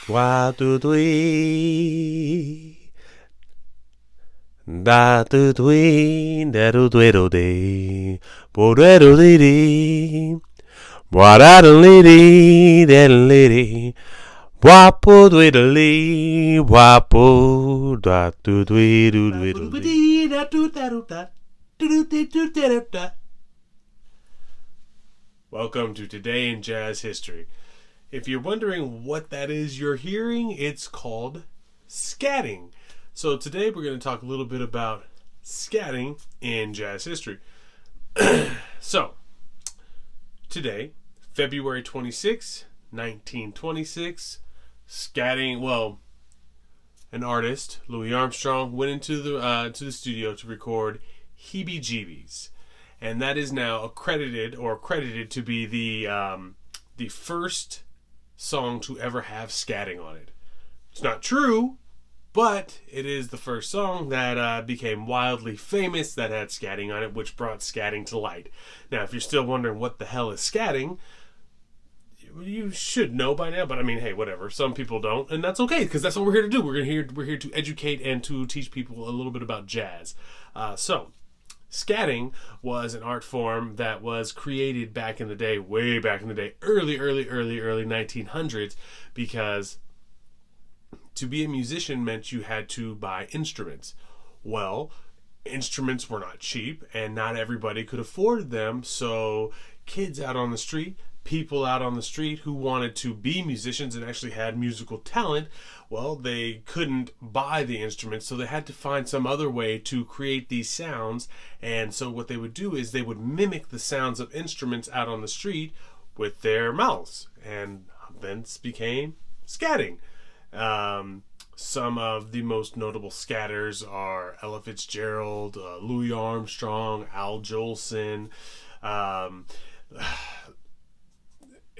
Wa do dwee. Da do dwee. Da do dwee dee. Bo da do dee dee. Wa da do dee dee. Da do dee dee. Wapo dwiddly. Wapo da do dwee do dwiddly. Welcome to Today in Jazz History. If you're wondering what that is you're hearing, it's called scatting. So today we're going to talk a little bit about scatting in jazz history. So, today, February 26, 1926, scatting, well, an artist, Louis Armstrong, went into the studio to record Heebie Jeebies. And that is now credited to be the first song to ever have scatting on it. It's not true, but it is the first song that became wildly famous that had scatting on it, which brought scatting to light. Now, if you're still wondering what the hell is scatting, you should know by now, but I mean, hey, whatever. Some people don't, and that's okay, because that's what we're here to do. We're here to educate and to teach people a little bit about jazz. Scatting was an art form that was created back in the day, way back in the day, early 1900s, because to be a musician meant you had to buy instruments. Well, instruments were not cheap, and not everybody could afford them, so kids out on the street, people out on the street who wanted to be musicians and actually had musical talent, well, they couldn't buy the instruments, so they had to find some other way to create these sounds. And so what they would do is they would mimic the sounds of instruments out on the street with their mouths, and thence became scatting. Some of the most notable scatters are Ella Fitzgerald, Louis Armstrong, Al Jolson.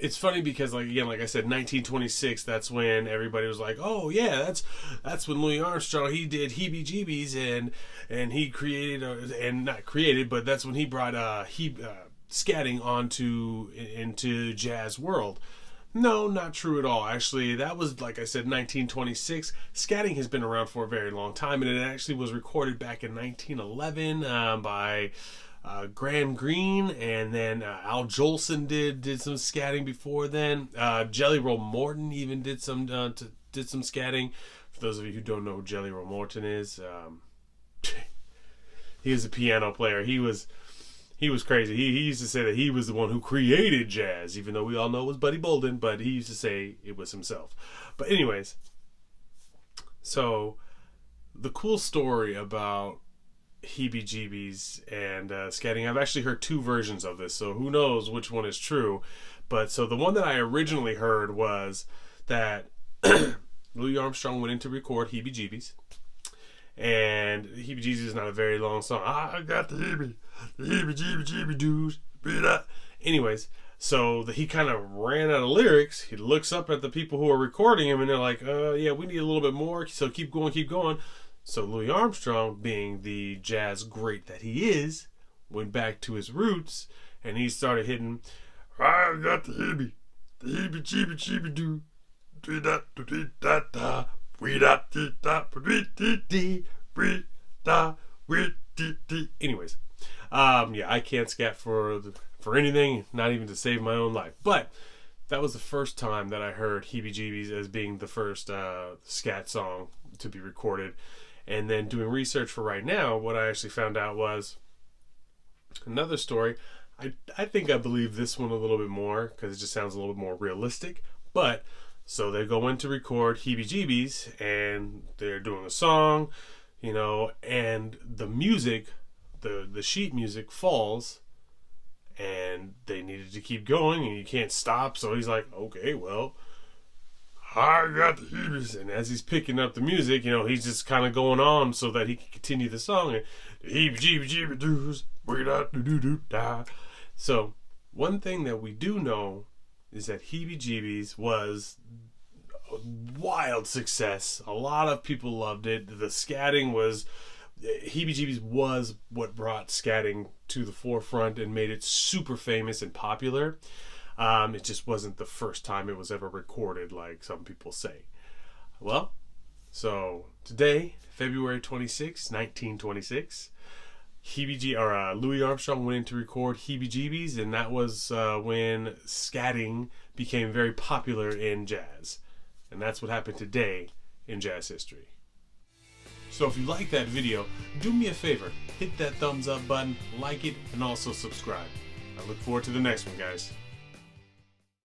It's funny because, like I said, 1926. That's when everybody was like, "Oh yeah, that's when Louis Armstrong he did Heebie Jeebies and he created and not created, but that's when he brought scatting into jazz world." No, not true at all. Actually, that was, like I said, 1926. Scatting has been around for a very long time, and it actually was recorded back in 1911 by Graham Greene, and then Al Jolson did some scatting before then. Jelly Roll Morton even did some scatting. For those of you who don't know who Jelly Roll Morton is, he was a piano player. He was crazy. He used to say that he was the one who created jazz, even though we all know it was Buddy Bolden, but he used to say it was himself. But anyways, so the cool story about Heebie Jeebies and scatting, I've actually heard two versions of this, so who knows which one is true. But so the one that I originally heard was that Louis Armstrong went in to record Heebie Jeebies, and Heebie Jeebies is not a very long song. I got the heebie jeebie doos. Anyways, so he kind of ran out of lyrics. He looks up at the people who are recording him, and they're like, yeah, we need a little bit more, so keep going. So Louis Armstrong, being the jazz great that he is, went back to his roots, and he started hitting, I got the heebie jeebie doo. Anyways, yeah, I can't scat for anything, not even to save my own life. But that was the first time that I heard Heebie Jeebies as being the first scat song to be recorded. And then doing research for right now, what I actually found out was another story. I think I believe this one a little bit more because it just sounds a little bit more realistic. But so they go in to record Heebie Jeebies, and they're doing a song, and the music, the sheet music falls, and they needed to keep going, and you can't stop. So he's like, okay, well, I got the heebies. And as he's picking up the music, he's just kind of going on so that he can continue the song. And heebie jeebie doos, we da do do do da. So one thing that we do know is that Heebie Jeebies was a wild success. A lot of people loved it. The scatting was Heebie Jeebies was what brought scatting to the forefront and made it super famous and popular. It just wasn't the first time it was ever recorded, like some people say. Well, so today, February 26, 1926, Louis Armstrong went in to record Heebie Jeebies, and that was when scatting became very popular in jazz. And that's what happened today in jazz history. So if you like that video, do me a favor, hit that thumbs up button, like it, and also subscribe. I look forward to the next one, guys.